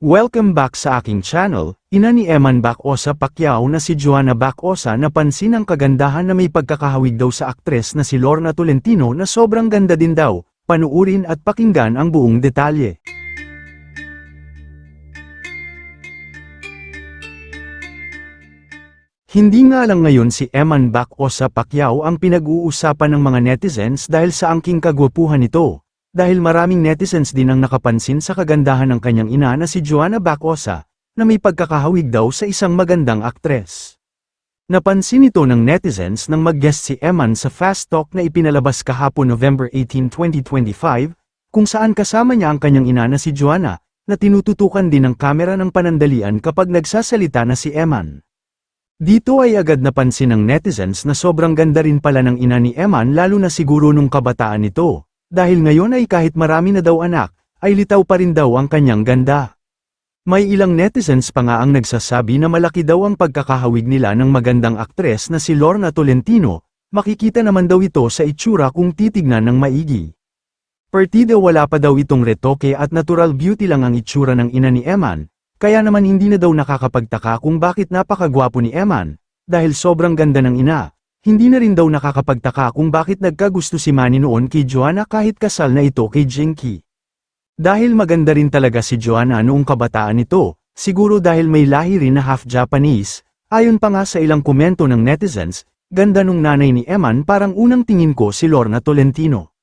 Welcome back sa aking channel. Ina ni Eman Bacosa Pacquiao na si Joanna Bacosa napansin ang kagandahan na may pagkakahawig daw sa aktres na si Lorna Tolentino na sobrang ganda din daw. Panuurin at pakinggan ang buong detalye. Hindi nga lang ngayon si Eman Bacosa Pacquiao ang pinag-uusapan ng mga netizens dahil sa angking kagwapuhan nito. Dahil maraming netizens din ang nakapansin sa kagandahan ng kanyang ina na si Joanna Bacosa, na may pagkakahawig daw sa isang magandang aktres. Napansin ito ng netizens nang mag-guest si Eman sa Fast Talk na ipinalabas kahapon November 18, 2025, kung saan kasama niya ang kanyang ina na si Joanna, na tinututukan din ng kamera ng panandalian kapag nagsasalita na si Eman. Dito ay agad napansin ng netizens na sobrang ganda rin pala ng ina ni Eman lalo na siguro nung kabataan nito. Dahil ngayon ay kahit marami na daw anak, ay litaw pa rin daw ang kanyang ganda. May ilang netizens pa nga ang nagsasabi na malaki daw ang pagkakahawig nila ng magandang aktres na si Lorna Tolentino, makikita naman daw ito sa itsura kung titignan ng maigi. Partida wala pa daw itong retoke at natural beauty lang ang itsura ng ina ni Eman, kaya naman hindi na daw nakakapagtaka kung bakit napakagwapo ni Eman, dahil sobrang ganda ng ina. Hindi na rin daw nakakapagtaka kung bakit nagkagusto si Manny noon kay Joanna kahit kasal na ito kay Jinky. Dahil maganda rin talaga si Joanna noong kabataan nito, siguro dahil may lahi rin na half Japanese, ayon pa nga sa ilang komento ng netizens, ganda nung nanay ni Eman parang unang tingin ko si Lorna Tolentino.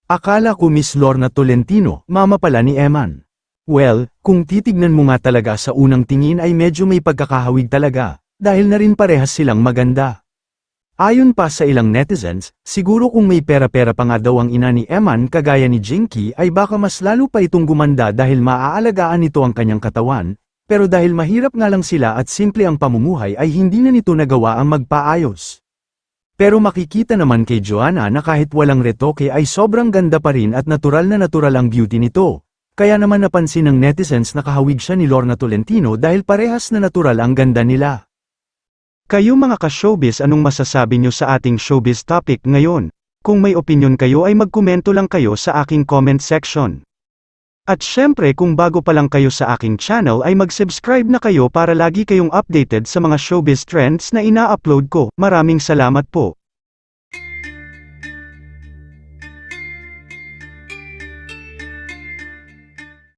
Akala ko Miss Lorna Tolentino, mama pala ni Eman. Well, kung titignan mo nga talaga sa unang tingin ay medyo may pagkakahawig talaga, dahil na rin parehas silang maganda. Ayon pa sa ilang netizens, siguro kung may pera-pera pa nga daw ang ina ni Eman kagaya ni Jinky ay baka mas lalo pa itong gumanda dahil maaalagaan nito ang kanyang katawan, pero dahil mahirap nga lang sila at simple ang pamumuhay ay hindi na nito nagawa ang magpaayos. Pero makikita naman kay Joanna na kahit walang retoke ay sobrang ganda pa rin at natural ang beauty nito, kaya naman napansin ng netizens na kahawig siya ni Lorna Tolentino dahil parehas na natural ang ganda nila. Kayo mga ka-showbiz, anong masasabi nyo sa ating showbiz topic ngayon? Kung may opinion kayo ay magkomento lang kayo sa aking comment section. At syempre kung bago pa lang kayo sa aking channel ay mag-subscribe na kayo para lagi kayong updated sa mga showbiz trends na ina-upload ko. Maraming salamat po.